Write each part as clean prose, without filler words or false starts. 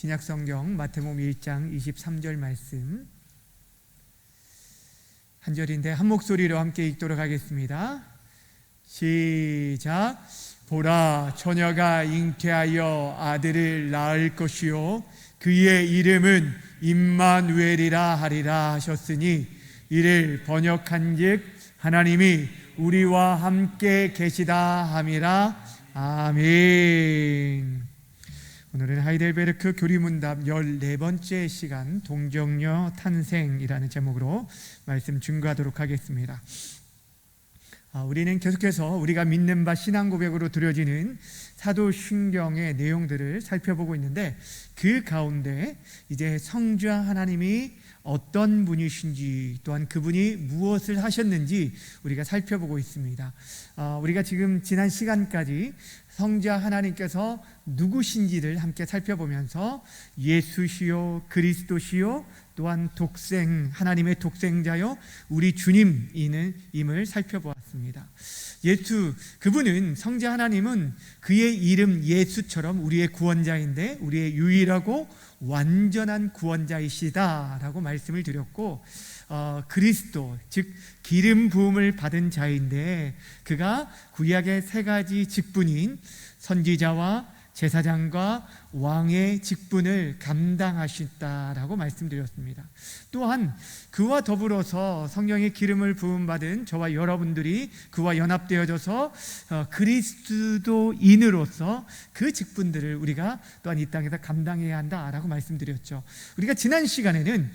신약성경 마태복음 1장 23절 말씀 한 절인데 한 목소리로 함께 읽도록 하겠습니다. 시작. 보라, 처녀가 잉태하여 아들을 낳을 것이요 그의 이름은 임마누엘이라 하리라 하셨으니 이를 번역한즉 하나님이 우리와 함께 계시다 함이라. 아멘. 오늘은 하이델베르크 교리문답 14번째 시간 동정녀 탄생이라는 제목으로 말씀 증거하도록 하겠습니다. 우리는 계속해서 우리가 믿는 바 신앙 고백으로 드려지는 사도신경의 내용들을 살펴보고 있는데, 그 가운데 이제 성자 하나님이 어떤 분이신지, 또한 그분이 무엇을 하셨는지 우리가 살펴보고 있습니다. 우리가 지금 지난 시간까지 성자 하나님께서 누구신지를 함께 살펴보면서 예수시요 그리스도시요 또한 하나님의 독생자요 우리 주님임을 살펴보았습니다. 그분은, 성자 하나님은 그의 이름 예수처럼 우리의 구원자인데 우리의 유일하고 완전한 구원자이시다라고 말씀을 드렸고, 그리스도, 즉 기름 부음을 받은 자인데 그가 구약의 세 가지 직분인 선지자와 제사장과 왕의 직분을 감당하셨다라고 말씀드렸습니다. 또한 그와 더불어서 성령의 기름을 부음받은 저와 여러분들이 그와 연합되어져서 그리스도인으로서 그 직분들을 우리가 또한 이 땅에서 감당해야 한다라고 말씀드렸죠. 우리가 지난 시간에는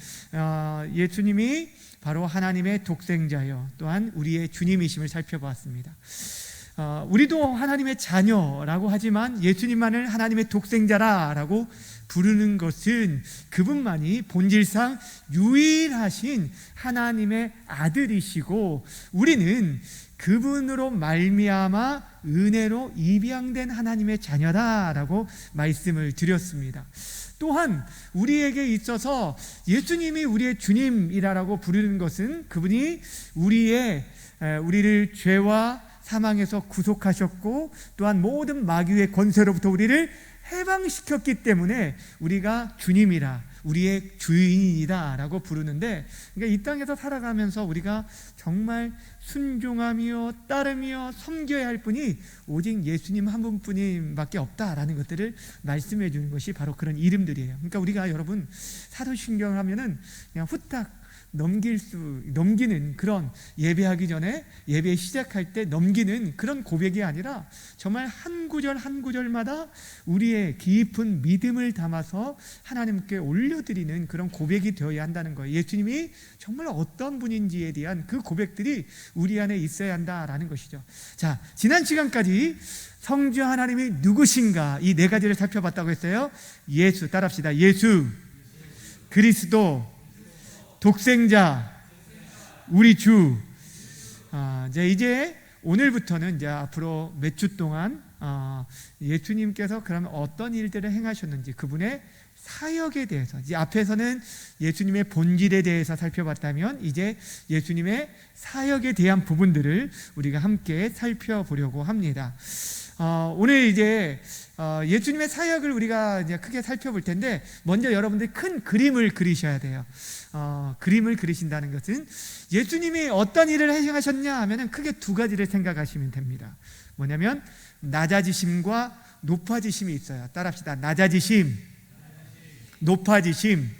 예수님이 바로 하나님의 독생자요 또한 우리의 주님이심을 살펴보았습니다. 우리도 하나님의 자녀라고 하지만 예수님만을 하나님의 독생자라고 부르는 것은 그분만이 본질상 유일하신 하나님의 아들이시고, 우리는 그분으로 말미암아 은혜로 입양된 하나님의 자녀다라고 말씀을 드렸습니다. 또한 우리에게 있어서 예수님이 우리의 주님이라고 부르는 것은 그분이 우리를 죄와 사망에서 구속하셨고 또한 모든 마귀의 권세로부터 우리를 해방시켰기 때문에 우리가 주님이라, 우리의 주인이다 라고 부르는데, 그러니까 이 땅에서 살아가면서 우리가 정말 순종하며 따르며 섬겨야 할 분이 오직 예수님 한 분뿐밖에 없다라는 것들을 말씀해 주는 것이 바로 그런 이름들이에요. 그러니까 우리가, 여러분, 사도신경을 하면은 그냥 후딱 넘기는 그런, 예배하기 전에 예배 시작할 때 넘기는 그런 고백이 아니라 정말 한 구절 한 구절마다 우리의 깊은 믿음을 담아서 하나님께 올려드리는 그런 고백이 되어야 한다는 거예요. 예수님이 정말 어떤 분인지에 대한 그 고백들이 우리 안에 있어야 한다라는 것이죠. 자, 지난 시간까지 성자 하나님이 누구신가 이 네 가지를 살펴봤다고 했어요. 예수, 따라합시다. 예수, 그리스도, 독생자, 우리 주. 이제 오늘부터는 이제 앞으로 몇 주 동안 예수님께서 그러면 어떤 일들을 행하셨는지, 그분의 사역에 대해서, 이제 앞에서는 예수님의 본질에 대해서 살펴봤다면 이제 예수님의 사역에 대한 부분들을 우리가 함께 살펴보려고 합니다. 오늘 이제 예수님의 사역을 우리가 이제 크게 살펴볼 텐데, 먼저 여러분들이 큰 그림을 그리셔야 돼요. 그림을 그리신다는 것은 예수님이 어떤 일을 행하셨냐 하면은 크게 두 가지를 생각하시면 됩니다. 뭐냐면 낮아지심과 높아지심이 있어요. 따라합시다. 낮아지심, 높아지심.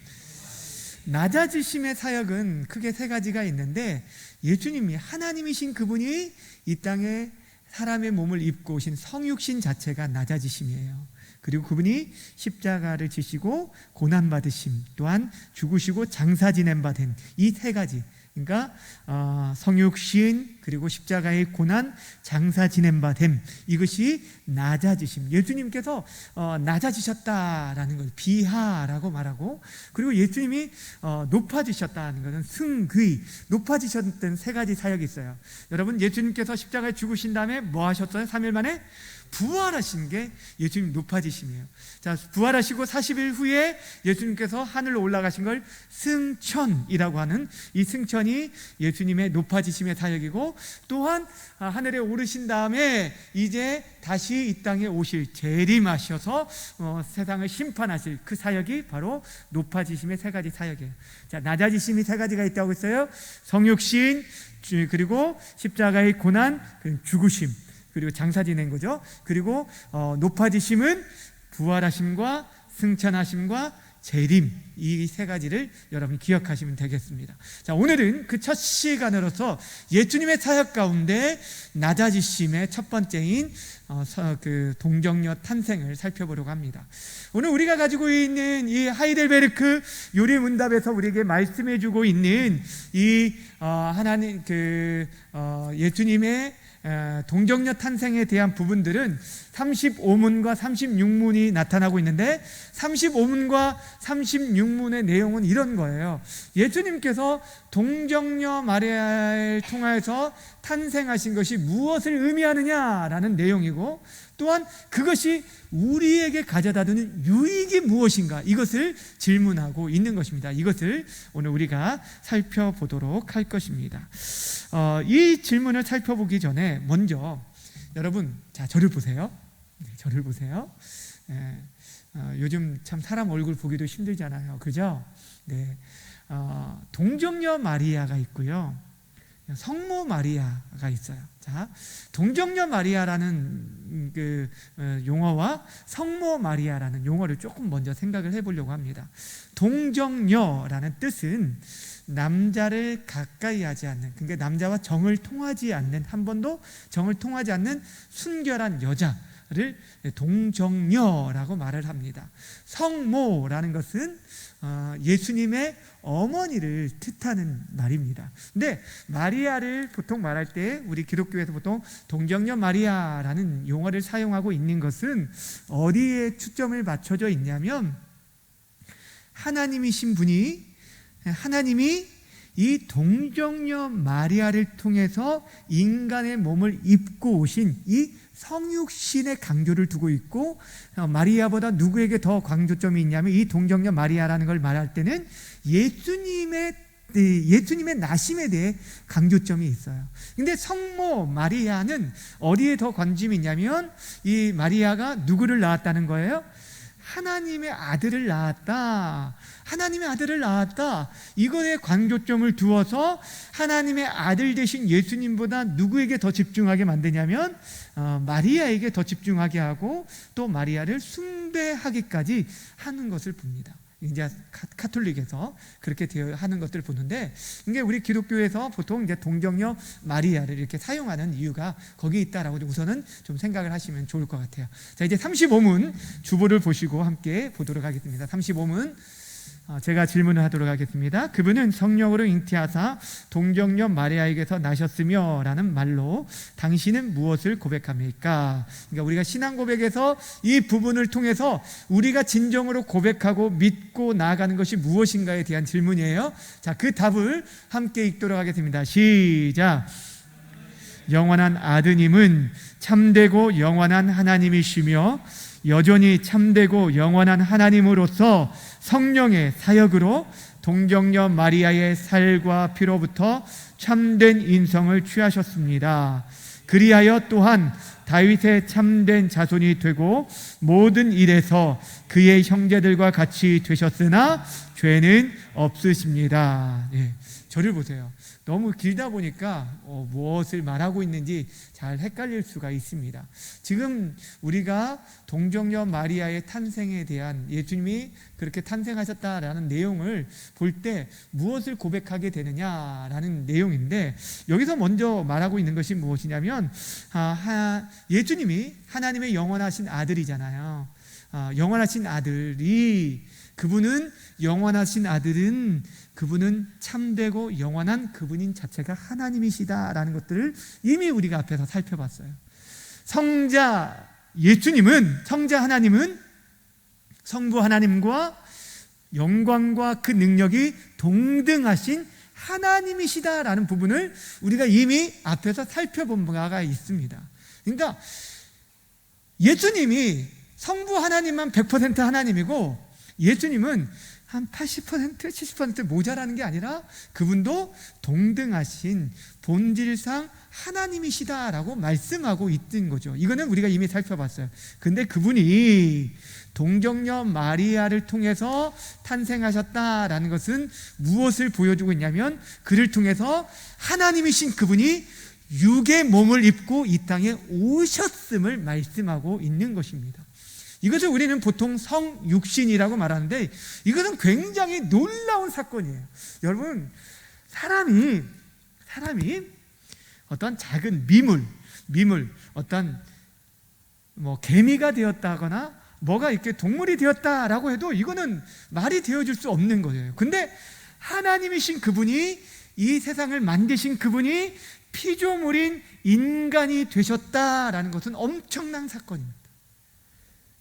낮아지심의 사역은 크게 세 가지가 있는데, 예수님이, 하나님이신 그분이 이 땅에 사람의 몸을 입고 오신 성육신 자체가 낮아지심이에요. 그리고 그분이 십자가를 지시고 고난받으심, 또한 죽으시고 장사 지낸 바 된 이 세 가지, 그러니까 성육신, 그리고 십자가의 고난, 장사 지낸 바 됨, 이것이 낮아지심. 예수님께서 낮아지셨다라는 걸 비하라고 말하고, 그리고 예수님이 높아지셨다는 것은 승귀, 높아지셨던 세 가지 사역이 있어요. 여러분, 예수님께서 십자가에 죽으신 다음에 뭐 하셨어요? 3일 만에 부활하신 게 예수님 높아지심이에요. 자, 부활하시고 40일 후에 예수님께서 하늘로 올라가신 걸 승천이라고 하는, 이 승천이 예수님의 높아지심의 사역이고, 또한 하늘에 오르신 다음에 이제 다시 이 땅에 오실, 재림하셔서 세상을 심판하실 그 사역이 바로 높아지심의 세 가지 사역이에요. 자, 낮아지심이 세 가지가 있다고 했어요. 성육신, 그리고 십자가의 고난, 죽으심, 그리고 장사 지낸 거죠. 그리고 높아지심은 부활하심과 승천하심과 재림, 이 세 가지를 여러분이 기억하시면 되겠습니다. 자, 오늘은 그 첫 시간으로서 예수님의 사역 가운데 낮아지심의 첫 번째인 그 동정녀 탄생을 살펴보려고 합니다. 오늘 우리가 가지고 있는 이 하이델베르크 요리문답에서 우리에게 말씀해주고 있는 이 하나님 예수님의 동정녀 탄생에 대한 부분들은 35문과 36문이 나타나고 있는데, 35문과 36문의 내용은 이런 거예요. 예수님께서 동정녀 마리아를 통해서 탄생하신 것이 무엇을 의미하느냐라는 내용이고, 또한 그것이 우리에게 가져다주는 유익이 무엇인가, 이것을 질문하고 있는 것입니다. 이것을 오늘 우리가 살펴보도록 할 것입니다. 이 질문을 살펴보기 전에 먼저 여러분, 자, 저를 보세요. 저를 보세요. 요즘 참 사람 얼굴 보기도 힘들잖아요, 그죠? 네, 동정녀 마리아가 있고요, 성모 마리아가 있어요. 자, 동정녀 마리아라는 그 용어와 성모 마리아라는 용어를 조금 먼저 생각을 해보려고 합니다. 동정녀라는 뜻은 남자를 가까이 하지 않는, 그러니까 남자와 정을 통하지 않는, 한 번도 정을 통하지 않는 순결한 여자를 동정녀라고 말을 합니다. 성모라는 것은 예수님의 어머니를 뜻하는 말입니다. 근데 마리아를 보통 말할 때 우리 기독교에서 보통 동정녀 마리아라는 용어를 사용하고 있는 것은 어디에 초점을 맞춰져 있냐면, 하나님이신 분이, 하나님이 이 동정녀 마리아를 통해서 인간의 몸을 입고 오신 이 성육신의 강조를 두고 있고, 마리아보다 누구에게 더 강조점이 있냐면, 이 동정녀 마리아라는 걸 말할 때는 예수님의 나심에 대해 강조점이 있어요. 근데 성모 마리아는 어디에 더 관심이 있냐면, 이 마리아가 누구를 낳았다는 거예요? 하나님의 아들을 낳았다. 하나님의 아들을 낳았다. 이거에 강조점을 두어서 하나님의 아들 되신 예수님보다 누구에게 더 집중하게 만드냐면 마리아에게 더 집중하게 하고, 또 마리아를 숭배하기까지 하는 것을 봅니다. 이제 카톨릭에서 그렇게 하는 것들을 보는데, 이게 우리 기독교에서 보통 이제 동정녀 마리아를 이렇게 사용하는 이유가 거기에 있다라고 우선은 좀 생각을 하시면 좋을 것 같아요. 자, 이제 35문 주보를 보시고 함께 보도록 하겠습니다. 35문 제가 질문을 하도록 하겠습니다. 그분은 성령으로 잉태하사 동정녀 마리아에게서 나셨으며 라는 말로 당신은 무엇을 고백합니까? 그러니까 우리가 신앙 고백에서 이 부분을 통해서 우리가 진정으로 고백하고 믿고 나아가는 것이 무엇인가에 대한 질문이에요. 자, 그 답을 함께 읽도록 하겠습니다. 시작. 영원한 아드님은 참되고 영원한 하나님이시며 여전히 참되고 영원한 하나님으로서 성령의 사역으로 동정녀 마리아의 살과 피로부터 참된 인성을 취하셨습니다. 그리하여 또한 다윗의 참된 자손이 되고 모든 일에서 그의 형제들과 같이 되셨으나 죄는 없으십니다. 네, 저를 보세요. 너무 길다 보니까 무엇을 말하고 있는지 잘 헷갈릴 수가 있습니다. 지금 우리가 동정녀 마리아의 탄생에 대한, 예수님이 그렇게 탄생하셨다라는 내용을 볼 때 무엇을 고백하게 되느냐라는 내용인데, 여기서 먼저 말하고 있는 것이 무엇이냐면, 예수님이 하나님의 영원하신 아들이잖아요. 영원하신 아들이, 그분은 영원하신 아들은 그분은 참되고 영원한 그분인 자체가 하나님이시다라는 것들을 이미 우리가 앞에서 살펴봤어요. 성자 예수님은, 성자 하나님은 성부 하나님과 영광과 그 능력이 동등하신 하나님이시다라는 부분을 우리가 이미 앞에서 살펴본 바가 있습니다. 그러니까 예수님이 성부 하나님만 100% 하나님이고 예수님은 한 80%, 70% 모자라는 게 아니라 그분도 동등하신 본질상 하나님이시다라고 말씀하고 있던 거죠. 이거는 우리가 이미 살펴봤어요. 근데 그분이 동정녀 마리아를 통해서 탄생하셨다라는 것은 무엇을 보여주고 있냐면 그를 통해서 하나님이신 그분이 육의 몸을 입고 이 땅에 오셨음을 말씀하고 있는 것입니다. 이것을 우리는 보통 성육신이라고 말하는데 이것은 굉장히 놀라운 사건이에요. 여러분, 사람이 어떤 작은 미물, 어떤 개미가 되었다거나 뭐가 이렇게 동물이 되었다라고 해도 이거는 말이 되어줄 수 없는 거예요. 근데 하나님이신 그분이, 이 세상을 만드신 그분이 피조물인 인간이 되셨다라는 것은 엄청난 사건입니다.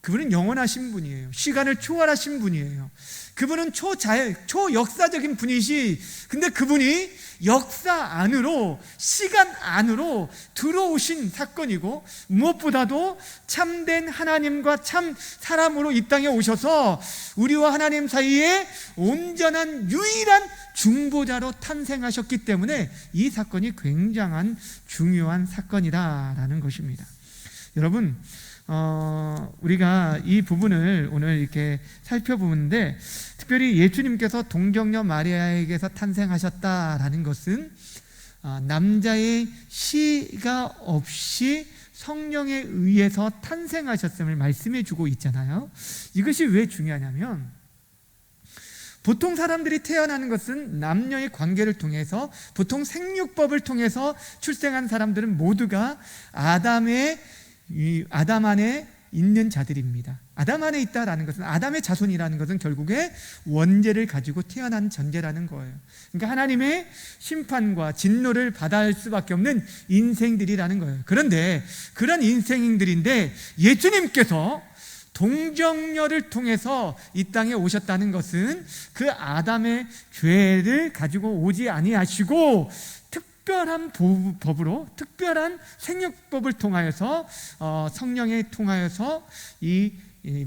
그분은 영원하신 분이에요. 시간을 초월하신 분이에요. 그분은 초역사적인 분이시, 근데 그분이 역사 안으로, 시간 안으로 들어오신 사건이고, 무엇보다도 참된 하나님과 참 사람으로 이 땅에 오셔서 우리와 하나님 사이에 온전한 유일한 중보자로 탄생하셨기 때문에 이 사건이 굉장한 중요한 사건이다라는 것입니다. 여러분, 우리가 이 부분을 오늘 이렇게 살펴보는데, 특별히 예수님께서 동정녀 마리아에게서 탄생하셨다라는 것은 남자의 시가 없이 성령에 의해서 탄생하셨음을 말씀해 주고 있잖아요. 이것이 왜 중요하냐면, 보통 사람들이 태어나는 것은 남녀의 관계를 통해서, 보통 생육법을 통해서 출생한 사람들은 모두가 아담 안에 있는 자들입니다. 아담 안에 있다라는 것은, 아담의 자손이라는 것은 결국에 원죄를 가지고 태어난 전제라는 거예요. 그러니까 하나님의 심판과 진노를 받아야 할 수밖에 없는 인생들이라는 거예요. 그런데 그런 인생들인데 예수님께서 동정녀를 통해서 이 땅에 오셨다는 것은 그 아담의 죄를 가지고 오지 아니하시고 특별한 법으로, 특별한 생육법을 통하여서, 성령에 통하여서 이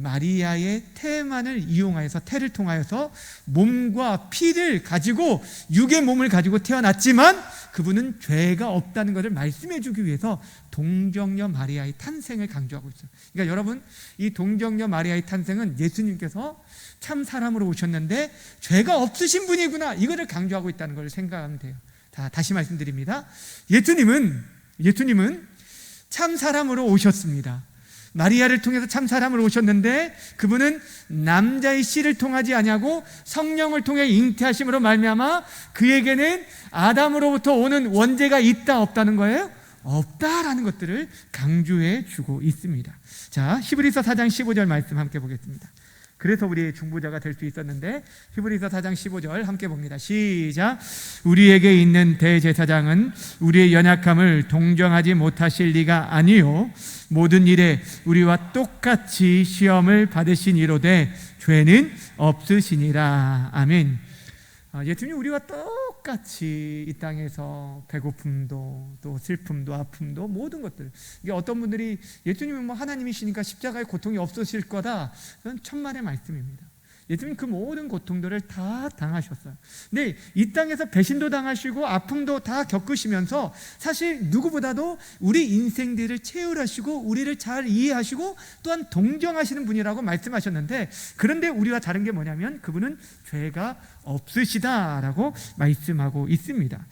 마리아의 태만을 이용하여서, 태를 통하여서 몸과 피를 가지고, 육의 몸을 가지고 태어났지만 그분은 죄가 없다는 것을 말씀해 주기 위해서 동정녀 마리아의 탄생을 강조하고 있어요. 그러니까 여러분, 이 동정녀 마리아의 탄생은 예수님께서 참 사람으로 오셨는데 죄가 없으신 분이구나, 이거를 강조하고 있다는 걸 생각하면 돼요. 다시 말씀드립니다. 예수님은 참 사람으로 오셨습니다. 마리아를 통해서 참 사람으로 오셨는데 그분은 남자의 씨를 통하지 아니하고 성령을 통해 잉태하심으로 말미암아 그에게는 아담으로부터 오는 원죄가 있다 없다는 거예요? 없다라는 것들을 강조해 주고 있습니다. 자, 히브리서 4장 15절 말씀 함께 보겠습니다. 그래서 우리의 중보자가 될 수 있었는데, 히브리서 4장 15절 함께 봅니다. 시작. 우리에게 있는 대제사장은 우리의 연약함을 동정하지 못하실 리가 아니요 모든 일에 우리와 똑같이 시험을 받으신 이로되 죄는 없으시니라. 아멘. 예수님이 우리와 똑같이 이 땅에서 배고픔도 또 슬픔도 아픔도 모든 것들, 이게 어떤 분들이 예수님은 하나님이시니까 십자가의 고통이 없으실 거다, 그건 천만의 말씀입니다. 예수님 그 모든 고통들을 다 당하셨어요. 근데 이 땅에서 배신도 당하시고 아픔도 다 겪으시면서 사실 누구보다도 우리 인생들을 체휼하시고 우리를 잘 이해하시고 또한 동정하시는 분이라고 말씀하셨는데, 그런데 우리와 다른 게 뭐냐면 그분은 죄가 없으시다라고 말씀하고 있습니다.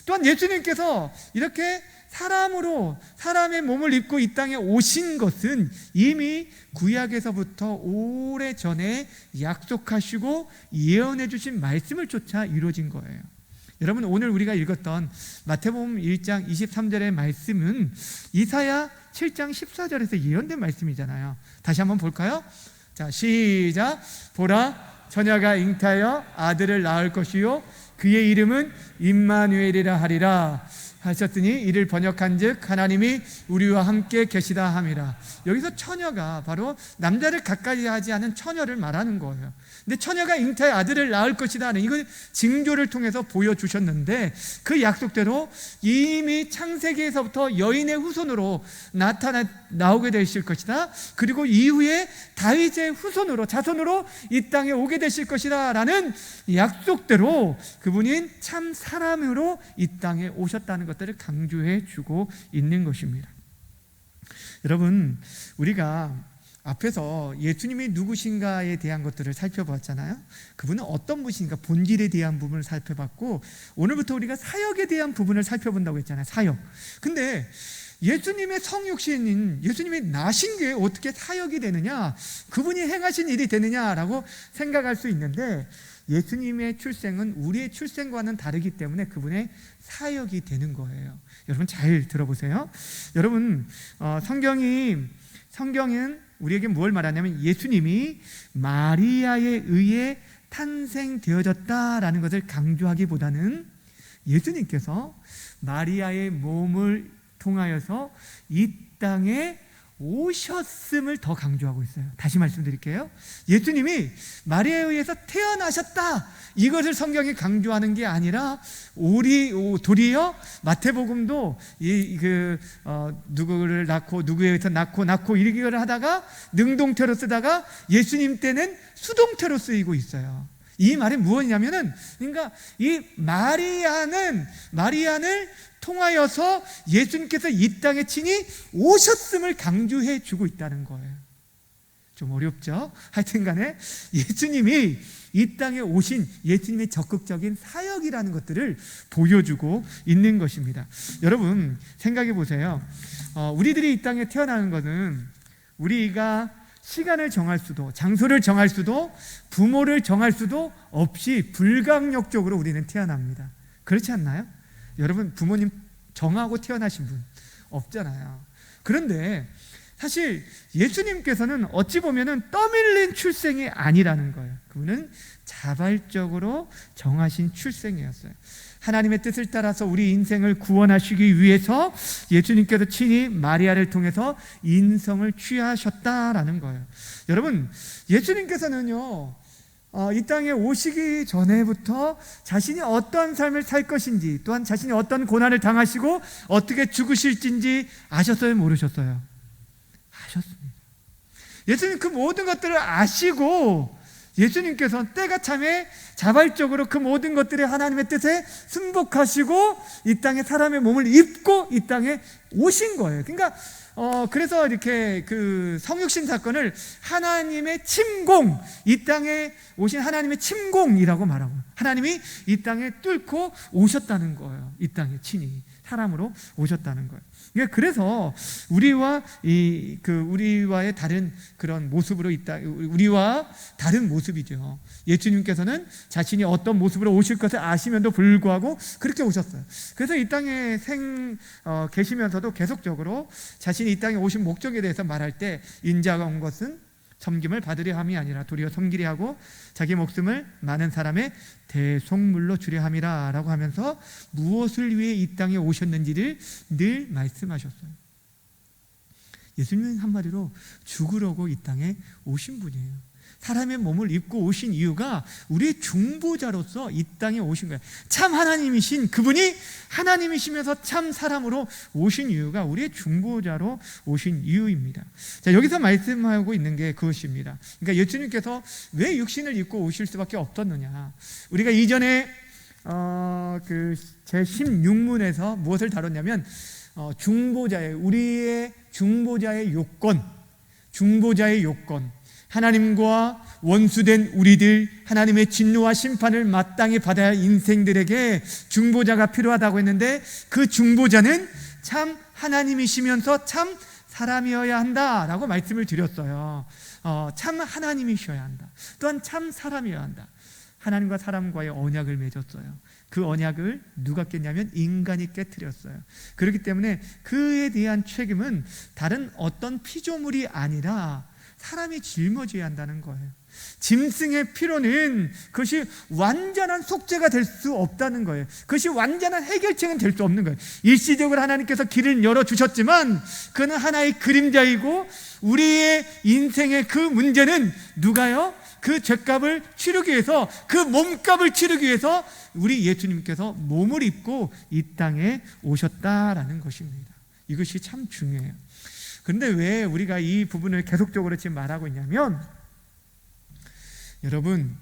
또한 예수님께서 이렇게 사람으로 사람의 몸을 입고 이 땅에 오신 것은 이미 구약에서부터 오래전에 약속하시고 예언해 주신 말씀을 쫓아 이루어진 거예요. 여러분, 오늘 우리가 읽었던 마태복음 1장 23절의 말씀은 이사야 7장 14절에서 예언된 말씀이잖아요. 다시 한번 볼까요? 자, 시작. 보라, 처녀가 잉태하여 아들을 낳을 것이요 그의 이름은 임마누엘이라 하리라 하셨으니 이를 번역한즉 하나님이 우리와 함께 계시다 함이라. 여기서 처녀가 바로 남자를 가까이 하지 않은 처녀를 말하는 거예요. 근데 처녀가 잉태하여 아들을 낳을 것이다 하는 이걸 징조를 통해서 보여주셨는데, 그 약속대로 이미 창세기에서부터 여인의 후손으로 나타났던 나오게 되실 것이다. 그리고 이후에 다윗의 후손으로 자손으로 이 땅에 오게 되실 것이다 라는 약속대로 그분이 참 사람으로 이 땅에 오셨다는 것들을 강조해 주고 있는 것입니다. 여러분, 우리가 앞에서 예수님이 누구신가에 대한 것들을 살펴봤잖아요. 그분은 어떤 분이신가 본질에 대한 부분을 살펴봤고, 오늘부터 우리가 사역에 대한 부분을 살펴본다고 했잖아요. 사역. 근데 예수님의 성육신인 예수님이 나신 게 어떻게 사역이 되느냐, 그분이 행하신 일이 되느냐라고 생각할 수 있는데, 예수님의 출생은 우리의 출생과는 다르기 때문에 그분의 사역이 되는 거예요. 여러분 잘 들어보세요. 여러분, 성경은 우리에게 뭘 말하냐면 예수님이 마리아에 의해 탄생되어졌다라는 것을 강조하기보다는 예수님께서 마리아의 몸을 통하여서 이 땅에 오셨음을 더 강조하고 있어요. 다시 말씀드릴게요. 예수님이 마리아에 의해서 태어나셨다, 이것을 성경이 강조하는 게 아니라 도리어 마태복음도 누구를 낳고 누구에 의해서 낳고 이렇게 하다가 능동태로 쓰다가 예수님 때는 수동태로 쓰이고 있어요. 이 말이 무엇이냐면은, 그러니까 이 마리아를 통하여서 예수님께서 이 땅에 친히 오셨음을 강조해 주고 있다는 거예요. 좀 어렵죠? 하여튼 간에 예수님이 이 땅에 오신 예수님의 적극적인 사역이라는 것들을 보여주고 있는 것입니다. 여러분 생각해 보세요. 우리들이 이 땅에 태어나는 것은 우리가 시간을 정할 수도, 장소를 정할 수도, 부모를 정할 수도 없이 불강력적으로 우리는 태어납니다. 그렇지 않나요? 여러분, 부모님 정하고 태어나신 분 없잖아요. 그런데 사실 예수님께서는 어찌 보면은 떠밀린 출생이 아니라는 거예요. 그분은 자발적으로 정하신 출생이었어요. 하나님의 뜻을 따라서 우리 인생을 구원하시기 위해서 예수님께서 친히 마리아를 통해서 인성을 취하셨다라는 거예요. 여러분, 예수님께서는요, 이 땅에 오시기 전에부터 자신이 어떤 삶을 살 것인지, 또한 자신이 어떤 고난을 당하시고 어떻게 죽으실지 아셨어요? 모르셨어요? 아셨습니다. 예수님 그 모든 것들을 아시고 예수님께서 때가 참에 자발적으로 그 모든 것들이 하나님의 뜻에 순복하시고 이 땅에 사람의 몸을 입고 이 땅에 오신 거예요. 그러니까 그래서 이렇게 그 성육신 사건을 하나님의 침공, 이 땅에 오신 하나님의 침공이라고 말하고, 하나님이 이 땅에 뚫고 오셨다는 거예요. 이 땅에 친히 사람으로 오셨다는 거예요. 그래서 우리와의 다른 그런 모습으로 우리와 다른 모습이죠. 예수님께서는 자신이 어떤 모습으로 오실 것을 아시면도 불구하고 그렇게 오셨어요. 그래서 이 땅에 계시면서도 계속적으로 자신이 이 땅에 오신 목적에 대해서 말할 때, 인자가 온 것은 섬김을 받으려 함이 아니라 도리어 섬기려 하고 자기 목숨을 많은 사람의 대속물로 주려 함이라 라고 하면서 무엇을 위해 이 땅에 오셨는지를 늘 말씀하셨어요. 예수님은 한마디로 죽으려고 이 땅에 오신 분이에요. 사람의 몸을 입고 오신 이유가 우리의 중보자로서 이 땅에 오신 거예요. 참 하나님이신 그분이 하나님이시면서 참 사람으로 오신 이유가 우리의 중보자로 오신 이유입니다. 자, 여기서 말씀하고 있는 게 그것입니다. 그러니까 예수님께서 왜 육신을 입고 오실 수밖에 없었느냐, 우리가 이전에 제 16문에서 무엇을 다뤘냐면 우리의 중보자의 요건, 하나님과 원수된 우리들, 하나님의 진노와 심판을 마땅히 받아야 할 인생들에게 중보자가 필요하다고 했는데, 그 중보자는 참 하나님이시면서 참 사람이어야 한다라고 말씀을 드렸어요. 참 하나님이셔야 한다, 또한 참 사람이어야 한다. 하나님과 사람과의 언약을 맺었어요. 그 언약을 누가 깼냐면 인간이 깨트렸어요. 그렇기 때문에 그에 대한 책임은 다른 어떤 피조물이 아니라 사람이 짊어져야 한다는 거예요. 짐승의 피로는 그것이 완전한 속죄가 될 수 없다는 거예요. 그것이 완전한 해결책은 될 수 없는 거예요. 일시적으로 하나님께서 길을 열어주셨지만 그는 하나의 그림자이고, 우리의 인생의 그 문제는 누가요? 그 죄값을 치르기 위해서, 그 몸값을 치르기 위해서 우리 예수님께서 몸을 입고 이 땅에 오셨다라는 것입니다. 이것이 참 중요해요. 그런데 왜 우리가 이 부분을 계속적으로 지금 말하고 있냐면, 여러분,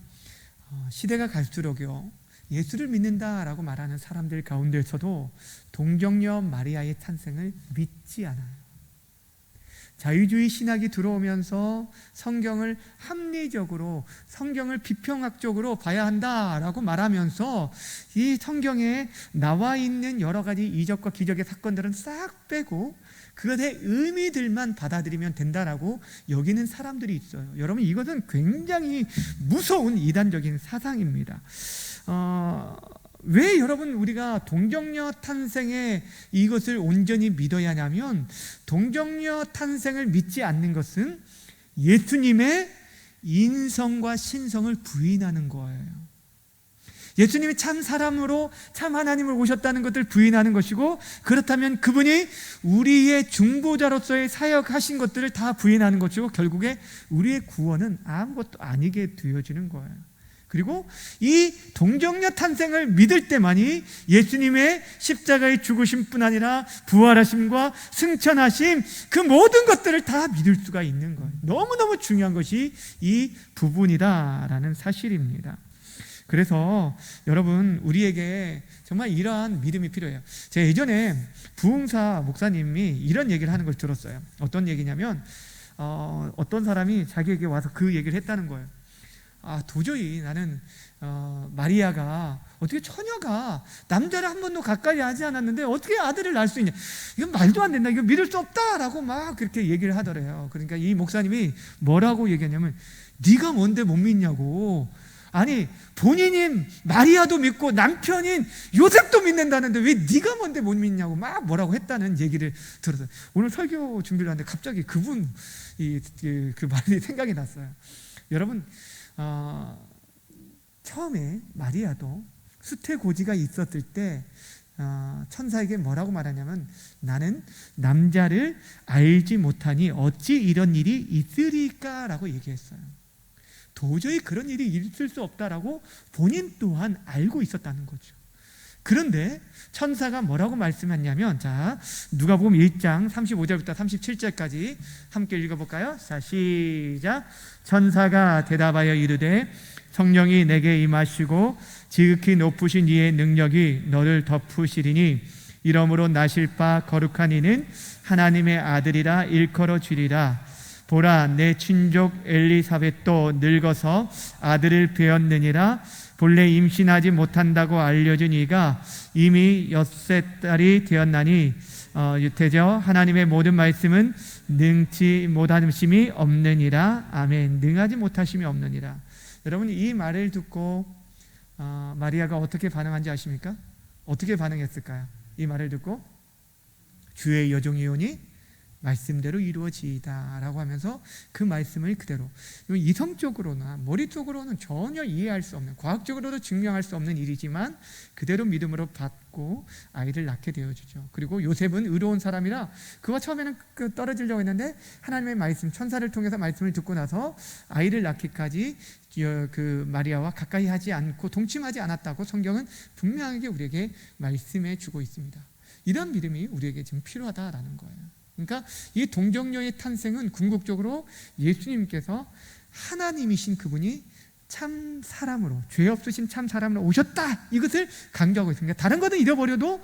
시대가 갈수록요, 예수를 믿는다라고 말하는 사람들 가운데서도 동정녀 마리아의 탄생을 믿지 않아요. 자유주의 신학이 들어오면서 성경을 합리적으로, 성경을 비평학적으로 봐야 한다라고 말하면서 이 성경에 나와 있는 여러 가지 이적과 기적의 사건들은 싹 빼고 그것의 의미들만 받아들이면 된다라고 여기는 사람들이 있어요. 여러분, 이것은 굉장히 무서운 이단적인 사상입니다. 왜 여러분 우리가 동정녀 탄생에 이것을 온전히 믿어야 하냐면, 동정녀 탄생을 믿지 않는 것은 예수님의 인성과 신성을 부인하는 거예요. 예수님이 참 사람으로 참 하나님으로 오셨다는 것을 부인하는 것이고, 그렇다면 그분이 우리의 중보자로서의 사역하신 것들을 다 부인하는 것이고, 결국에 우리의 구원은 아무것도 아니게 되어지는 거예요. 그리고 이 동정녀 탄생을 믿을 때만이 예수님의 십자가의 죽으심뿐 아니라 부활하심과 승천하심, 그 모든 것들을 다 믿을 수가 있는 거예요. 너무너무 중요한 것이 이 부분이다라는 사실입니다. 그래서 여러분, 우리에게 정말 이러한 믿음이 필요해요. 제가 예전에 부흥사 목사님이 이런 얘기를 하는 걸 들었어요. 어떤 얘기냐면, 어떤 사람이 자기에게 와서 그 얘기를 했다는 거예요. 도저히 나는 마리아가, 어떻게 처녀가 남자를 한 번도 가까이 하지 않았는데 어떻게 아들을 낳을 수 있냐, 이건 말도 안 된다, 이거 믿을 수 없다라고 막 그렇게 얘기를 하더래요. 그러니까 이 목사님이 뭐라고 얘기했냐면, 네가 뭔데 못 믿냐고. 아니, 본인인 마리아도 믿고 남편인 요셉도 믿는다는데 왜 네가 뭔데 못 믿냐고 막 뭐라고 했다는 얘기를 들었어요. 오늘 설교 준비를 하는데 갑자기 그분 그 말이 생각이 났어요. 여러분, 처음에 마리아도 수태고지가 있었을 때 천사에게 뭐라고 말하냐면, 나는 남자를 알지 못하니 어찌 이런 일이 있으리까 라고 얘기했어요. 도저히 그런 일이 있을 수 없다라고 본인 또한 알고 있었다는 거죠. 그런데 천사가 뭐라고 말씀했냐면, 자, 누가복음 1장 35절부터 37절까지 함께 읽어볼까요? 자, 시작. 천사가 대답하여 이르되, 성령이 내게 임하시고 지극히 높으신 이의 능력이 너를 덮으시리니 이러므로 나실 바 거룩한 이는 하나님의 아들이라 일컬어 주리라. 보라, 내 친족 엘리사벳도 늙어서 아들을 배었느니라. 본래 임신하지 못한다고 알려준 이가 이미 6살이 되었나니 유태저 하나님의 모든 말씀은 능치 못하심이 없느니라. 아멘. 능하지 못하심이 없느니라. 여러분, 이 말을 듣고 마리아가 어떻게 반응한지 아십니까? 어떻게 반응했을까요? 이 말을 듣고, 주의 여종이오니 말씀대로 이루어지이다 라고 하면서 그 말씀을 그대로, 이성적으로나 머리 쪽으로는 전혀 이해할 수 없는, 과학적으로도 증명할 수 없는 일이지만 그대로 믿음으로 받고 아이를 낳게 되어주죠. 그리고 요셉은 의로운 사람이라 그가 처음에는 떨어지려고 했는데 하나님의 말씀, 천사를 통해서 말씀을 듣고 나서 아이를 낳기까지 그 마리아와 가까이 하지 않고 동침하지 않았다고 성경은 분명하게 우리에게 말씀해 주고 있습니다. 이런 믿음이 우리에게 지금 필요하다라는 거예요. 그러니까 이 동정녀의 탄생은 궁극적으로 예수님께서 하나님이신 그분이 참 사람으로, 죄 없으신 참 사람으로 오셨다, 이것을 강조하고 있습니다. 다른 것은 잃어버려도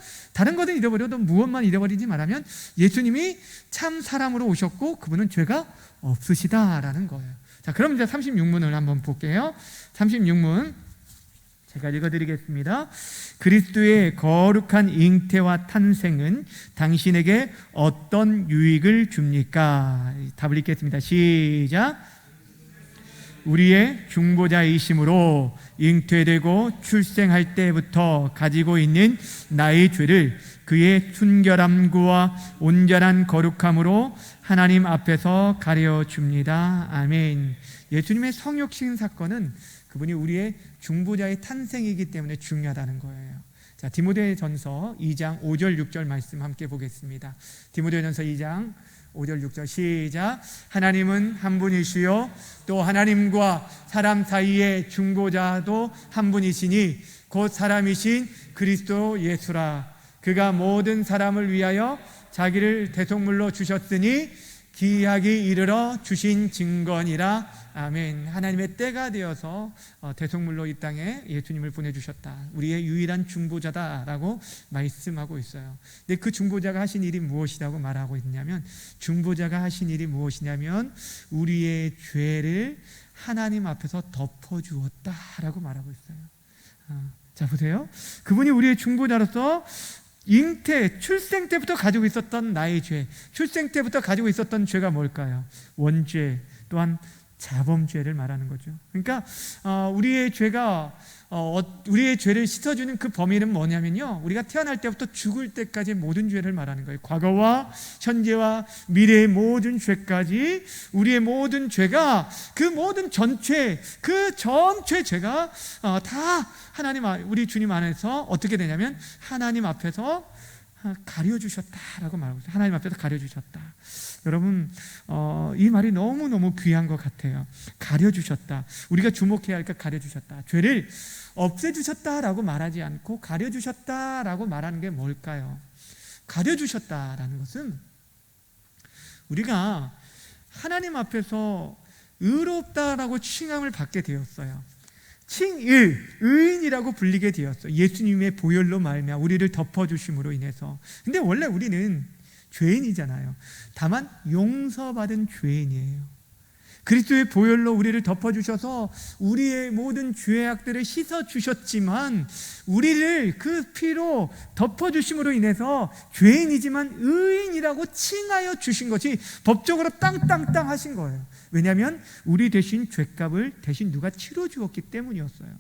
무엇만 잃어버리지 말하면 예수님이 참 사람으로 오셨고 그분은 죄가 없으시다라는 거예요. 자, 그럼 이제 36문을 한번 볼게요. 36문 제가 읽어드리겠습니다. 그리스도의 거룩한 잉태와 탄생은 당신에게 어떤 유익을 줍니까? 답을 읽겠습니다. 시작. 우리의 중보자이심으로 잉태되고 출생할 때부터 가지고 있는 나의 죄를 그의 순결함과 온전한 거룩함으로 하나님 앞에서 가려줍니다. 아멘. 예수님의 성육신 사건은 그분이 우리의 중보자의 탄생이기 때문에 중요하다는 거예요. 자, 디모데전서 2장 5절 6절 말씀 함께 보겠습니다. 디모데전서 2장 5절 6절 시작. 하나님은 한 분이시요 또 하나님과 사람 사이의 중보자도 한 분이시니 곧 사람이신 그리스도 예수라. 그가 모든 사람을 위하여 자기를 대속물로 주셨으니 기약이 이르러 주신 증거니라. 아멘. 하나님의 때가 되어서 대속물로 이 땅에 예수님을 보내주셨다. 우리의 유일한 중보자다라고 말씀하고 있어요. 근데 그 중보자가 하신 일이 무엇이라고 말하고 있냐면, 중보자가 하신 일이 무엇이냐면 우리의 죄를 하나님 앞에서 덮어주었다라고 말하고 있어요. 자, 보세요. 그분이 우리의 중보자로서 잉태, 출생 때부터 가지고 있었던 나의 죄, 출생 때부터 가지고 있었던 죄가 뭘까요? 원죄, 또한 자범죄를 말하는 거죠. 그러니까 우리의 죄를 씻어주는 그 범위는 뭐냐면요, 우리가 태어날 때부터 죽을 때까지 모든 죄를 말하는 거예요. 과거와 현재와 미래의 모든 죄까지, 우리의 모든 죄가, 그 모든 전체 죄가 다 하나님, 우리 주님 안에서 어떻게 되냐면 하나님 앞에서 가려주셨다라고 말하고 있어요. 하나님 앞에서 가려주셨다. 여러분, 이 말이 너무너무 귀한 것 같아요. 가려주셨다. 우리가 주목해야 할 것, 가려주셨다. 죄를 없애주셨다라고 말하지 않고 가려주셨다라고 말하는 게 뭘까요? 가려주셨다라는 것은 우리가 하나님 앞에서 의롭다라고 칭함을 받게 되었어요. 의인이라고 불리게 되었어요. 예수님의 보혈로 말미암아 우리를 덮어주심으로 인해서. 근데 원래 우리는 죄인이잖아요. 다만 용서받은 죄인이에요. 그리스도의 보혈로 우리를 덮어주셔서 우리의 모든 죄악들을 씻어주셨지만, 우리를 그 피로 덮어주심으로 인해서 죄인이지만 의인이라고 칭하여 주신 것이 법적으로 땅땅땅 하신 거예요. 왜냐하면 우리 대신 죄값을 대신 누가 치러주었기 때문이었어요.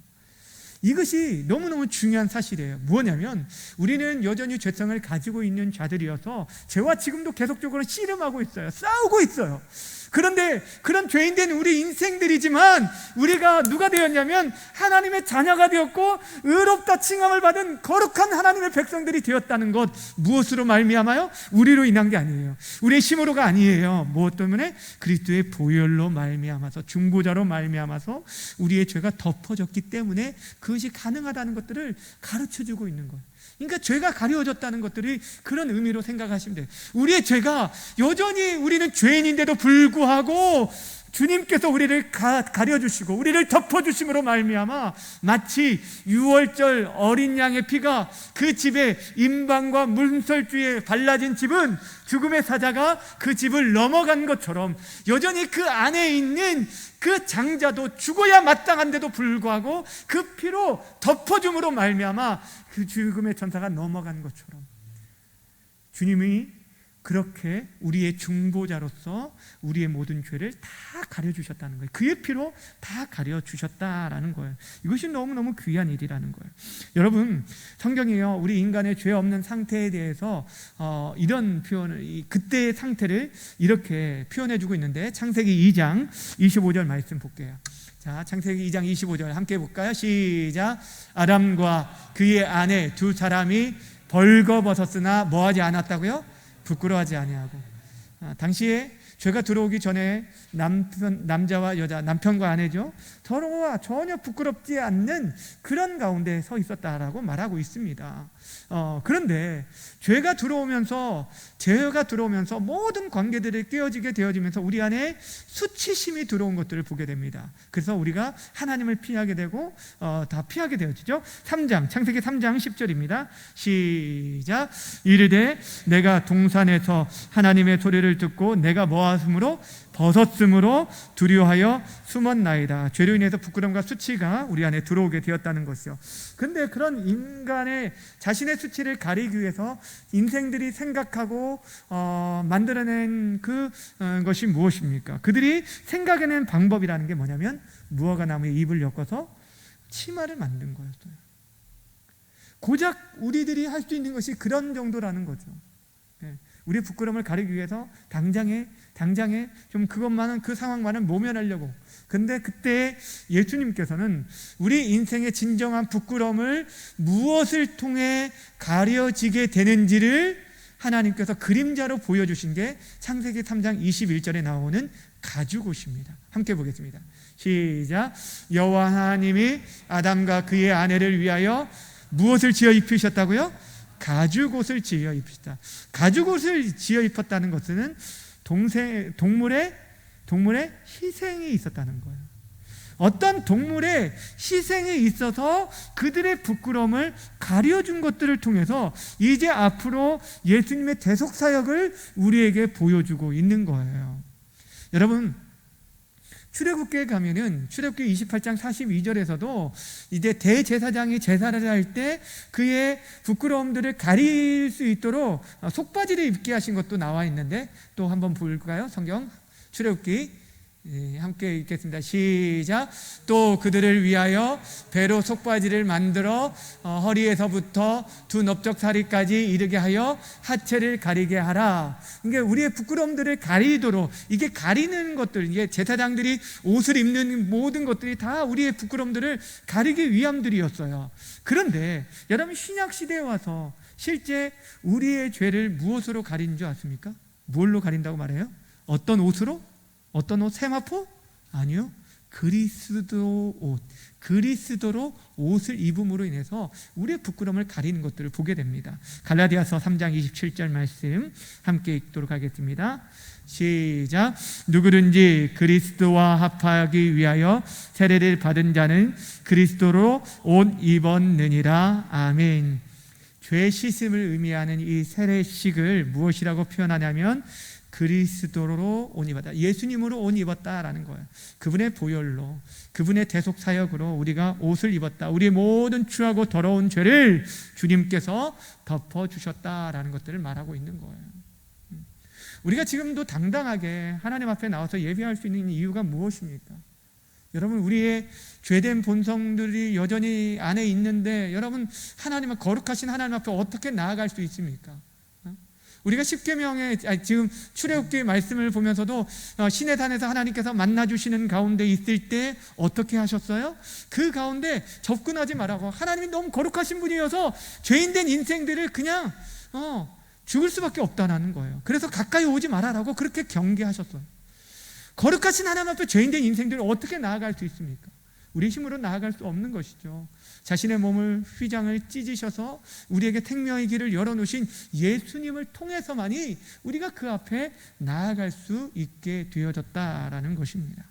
이것이 너무너무 중요한 사실이에요. 뭐냐면 우리는 여전히 죄성을 가지고 있는 자들이어서 죄와 지금도 계속적으로 씨름하고 있어요. 싸우고 있어요. 그런데 그런 죄인된 우리 인생들이지만 우리가 누가 되었냐면 하나님의 자녀가 되었고 의롭다 칭함을 받은 거룩한 하나님의 백성들이 되었다는 것. 무엇으로 말미암아요? 우리로 인한 게 아니에요. 우리의 힘으로가 아니에요. 무엇 때문에? 그리스도의 보혈로 말미암아서, 중보자로 말미암아서 우리의 죄가 덮어졌기 때문에 그것이 가능하다는 것들을 가르쳐주고 있는 거예요. 그러니까 죄가 가려워졌다는 것들이 그런 의미로 생각하시면 돼요. 우리의 죄가 여전히, 우리는 죄인인데도 불구하고 주님께서 우리를 가려주시고 우리를 덮어주심으로 말미암아 마치 6월절 어린 양의 피가 그 집에 임방과 문설주에 발라진 집은 죽음의 사자가 그 집을 넘어간 것처럼, 여전히 그 안에 있는 그 장자도 죽어야 마땅한데도 불구하고 그 피로 덮어줌으로 말미암아 그 죽음의 천사가 넘어간 것처럼, 주님이 그렇게 우리의 중보자로서 우리의 모든 죄를 다 가려주셨다는 거예요. 그의 피로 다 가려주셨다라는 거예요. 이것이 너무너무 귀한 일이라는 거예요. 여러분, 성경이요, 우리 인간의 죄 없는 상태에 대해서 이런 표현을, 그때의 상태를 이렇게 표현해주고 있는데, 창세기 2장 25절 말씀 볼게요. 자, 창세기 2장 25절 함께 볼까요? 시작. 아담과 그의 아내 두 사람이 벌거벗었으나 뭐하지 않았다고요? 부끄러워하지 아니하고. 당시에 죄가 들어오기 전에 남자와 여자, 남편과 아내죠, 서로가 전혀 부끄럽지 않는 그런 가운데 서 있었다라고 말하고 있습니다. 그런데 죄가 들어오면서 모든 관계들이 깨어지게 되어지면서 우리 안에 수치심이 들어온 것들을 보게 됩니다. 그래서 우리가 하나님을 피하게 되고 다 피하게 되어지죠. 3장, 창세기 3장 10절입니다. 시작. 이르되 내가 동산에서 하나님의 소리를 듣고 내가 뭐하므로 벗었으므로 두려워하여 숨었나이다. 죄로 인해서 부끄러움과 수치가 우리 안에 들어오게 되었다는 것이요. 근데 그런 인간의 자신의 수치를 가리기 위해서 인생들이 생각하고 만들어낸 그것이 무엇입니까? 그들이 생각해낸 방법이라는 게 뭐냐면 무화과 나무에 잎을 엮어서 치마를 만든 거였어요. 고작 우리들이 할 수 있는 것이 그런 정도라는 거죠. 우리의 부끄러움을 가리기 위해서 당장에 좀 그것만은, 그 상황만은 모면하려고. 근데 그때 예수님께서는 우리 인생의 진정한 부끄러움을 무엇을 통해 가려지게 되는지를 하나님께서 그림자로 보여주신 게 창세기 3장 21절에 나오는 가죽옷입니다. 함께 보겠습니다. 시작. 여호와 하나님이 아담과 그의 아내를 위하여 무엇을 지어 입히셨다고요? 가죽옷을 지어 입히셨다. 가죽옷을 지어 입혔다는 것은 동물의 희생이 있었다는 거예요. 어떤 동물의 희생이 있어서 그들의 부끄러움을 가려준 것들을 통해서 이제 앞으로 예수님의 대속사역을 우리에게 보여주고 있는 거예요. 여러분, 출애굽기에 가면은 출애굽기 28장 42절에서도 이제 대제사장이 제사를 할 때 그의 부끄러움들을 가릴 수 있도록 속바지를 입게 하신 것도 나와 있는데, 또 한번 볼까요? 성경 출애굽기 함께 읽겠습니다. 시작. 또 그들을 위하여 배로 속바지를 만들어 허리에서부터 두 넓적다리까지 이르게 하여 하체를 가리게 하라. 이게 우리의 부끄러움들을 가리도록, 이게 가리는 것들, 이게 제사장들이 옷을 입는 모든 것들이 다 우리의 부끄러움들을 가리기 위함들이었어요. 그런데 여러분, 신약 시대에 와서 실제 우리의 죄를 무엇으로 가리는 줄 아십니까? 뭘로 가린다고 말해요? 어떤 옷으로? 어떤 옷? 세마포? 아니요. 그리스도 옷, 그리스도로 옷을 입음으로 인해서 우리의 부끄러움을 가리는 것들을 보게 됩니다. 갈라디아서 3장 27절 말씀 함께 읽도록 하겠습니다. 시작. 누구든지 그리스도와 합하기 위하여 세례를 받은 자는 그리스도로 옷 입었느니라. 아멘. 죄 씻음을 의미하는 이 세례식을 무엇이라고 표현하냐면 그리스도로 옷 입었다, 예수님으로 옷 입었다라는 거예요. 그분의 보혈로, 그분의 대속 사역으로 우리가 옷을 입었다. 우리의 모든 추하고 더러운 죄를 주님께서 덮어주셨다라는 것들을 말하고 있는 거예요. 우리가 지금도 당당하게 하나님 앞에 나와서 예배할 수 있는 이유가 무엇입니까? 여러분, 우리의 죄된 본성들이 여전히 안에 있는데 여러분, 하나님은 거룩하신 하나님 앞에 어떻게 나아갈 수 있습니까? 우리가 십계명의 지금 출애굽기 말씀을 보면서도 시내산에서 하나님께서 만나주시는 가운데 있을 때 어떻게 하셨어요? 그 가운데 접근하지 말라고. 하나님이 너무 거룩하신 분이어서 죄인된 인생들을 그냥 죽을 수밖에 없다는 거예요. 그래서 가까이 오지 말아라고 그렇게 경계하셨어요. 거룩하신 하나님 앞에 죄인된 인생들을 어떻게 나아갈 수 있습니까? 우리 힘으로 나아갈 수 없는 것이죠. 자신의 몸을, 휘장을 찢으셔서 우리에게 생명의 길을 열어놓으신 예수님을 통해서만이 우리가 그 앞에 나아갈 수 있게 되어졌다라는 것입니다.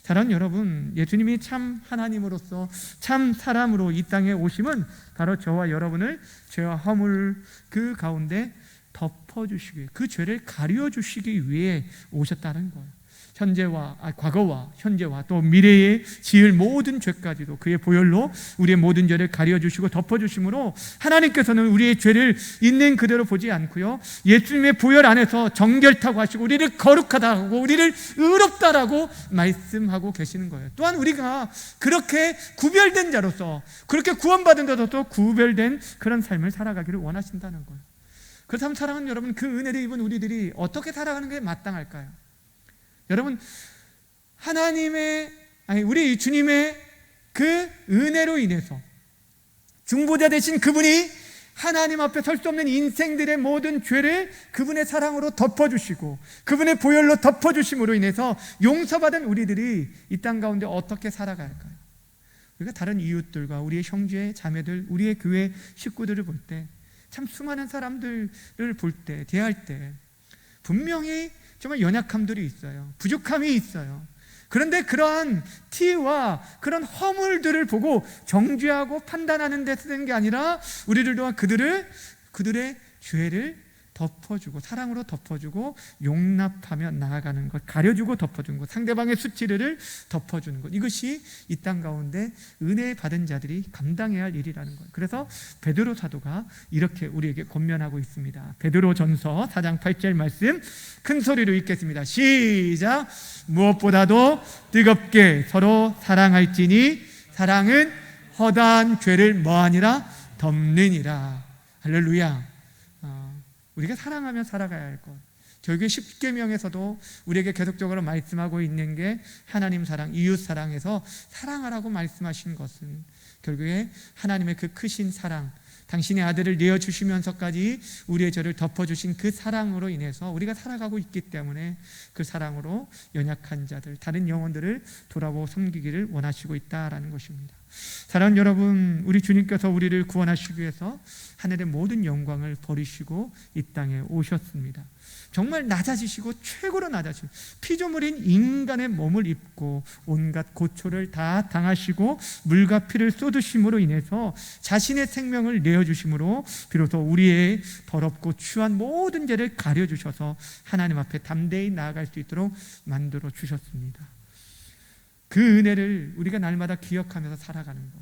사랑하는 여러분, 예수님이 참 하나님으로서 참 사람으로 이 땅에 오심은 바로 저와 여러분을 죄와 허물 그 가운데 덮어주시기, 그 죄를 가려주시기 위해 오셨다는 거예요. 과거와 현재와 또 미래에 지을 모든 죄까지도 그의 보혈로 우리의 모든 죄를 가려주시고 덮어주심으로 하나님께서는 우리의 죄를 있는 그대로 보지 않고요, 예수님의 보혈 안에서 정결타고 하시고 우리를 거룩하다고, 우리를 의롭다라고 말씀하고 계시는 거예요. 또한 우리가 그렇게 구별된 자로서, 그렇게 구원받은 자로서 구별된 그런 삶을 살아가기를 원하신다는 거예요. 그렇다면 사랑하는 여러분, 그 은혜를 입은 우리들이 어떻게 살아가는 게 마땅할까요? 여러분, 우리 주님의 그 은혜로 인해서 중보자 되신 그분이 하나님 앞에 설 수 없는 인생들의 모든 죄를 그분의 사랑으로 덮어주시고 그분의 보혈로 덮어주심으로 인해서 용서받은 우리들이 이 땅 가운데 어떻게 살아가야 할까요? 우리가 다른 이웃들과 우리의 형제, 자매들, 우리의 교회 식구들을 볼 때, 참 수많은 사람들을 볼 때, 대할 때 분명히 정말 연약함들이 있어요. 부족함이 있어요. 그런데 그러한 티와 그런 허물들을 보고 정죄하고 판단하는 데 쓰는 게 아니라 우리들 또한 그들의 죄를 덮어주고 사랑으로 덮어주고 용납하며 나아가는 것, 가려주고 덮어주는 것, 상대방의 수치를 덮어주는 것, 이것이 이 땅 가운데 은혜 받은 자들이 감당해야 할 일이라는 거예요. 그래서 베드로 사도가 이렇게 우리에게 권면하고 있습니다. 베드로전서 4장 8절 말씀 큰 소리로 읽겠습니다. 시작. 무엇보다도 뜨겁게 서로 사랑할지니 사랑은 허다한 죄를 뭐하니라? 덮느니라. 할렐루야. 우리가 사랑하며 살아가야 할 것, 결국에 십계명에서도 우리에게 계속적으로 말씀하고 있는 게 하나님 사랑, 이웃 사랑에서 사랑하라고 말씀하신 것은 결국에 하나님의 그 크신 사랑, 당신의 아들을 내어주시면서까지 우리의 죄를 덮어주신 그 사랑으로 인해서 우리가 살아가고 있기 때문에 그 사랑으로 연약한 자들, 다른 영혼들을 돌아보고 섬기기를 원하시고 있다라는 것입니다. 사랑하는 여러분, 우리 주님께서 우리를 구원하시기 위해서 하늘의 모든 영광을 버리시고 이 땅에 오셨습니다. 정말 낮아지시고 최고로 낮아지고 피조물인 인간의 몸을 입고 온갖 고초를 다 당하시고 물과 피를 쏟으심으로 인해서 자신의 생명을 내어주심으로 비로소 우리의 더럽고 추한 모든 죄를 가려주셔서 하나님 앞에 담대히 나아갈 수 있도록 만들어 주셨습니다. 그 은혜를 우리가 날마다 기억하면서 살아가는 것,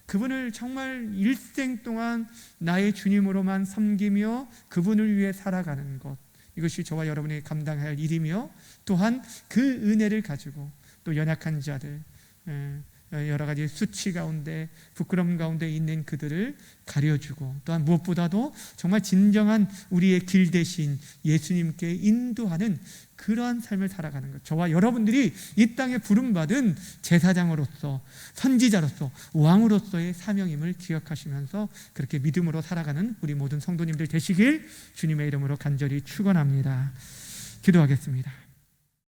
그분을 정말 일생 동안 나의 주님으로만 섬기며 그분을 위해 살아가는 것, 이것이 저와 여러분이 감당해야 할 일이며, 또한 그 은혜를 가지고 또 연약한 자들, 여러 가지 수치 가운데 부끄러움 가운데 있는 그들을 가려주고, 또한 무엇보다도 정말 진정한 우리의 길 대신 예수님께 인도하는 그러한 삶을 살아가는 것, 저와 여러분들이 이 땅에 부름받은 제사장으로서, 선지자로서, 왕으로서의 사명임을 기억하시면서 그렇게 믿음으로 살아가는 우리 모든 성도님들 되시길 주님의 이름으로 간절히 축원합니다. 기도하겠습니다.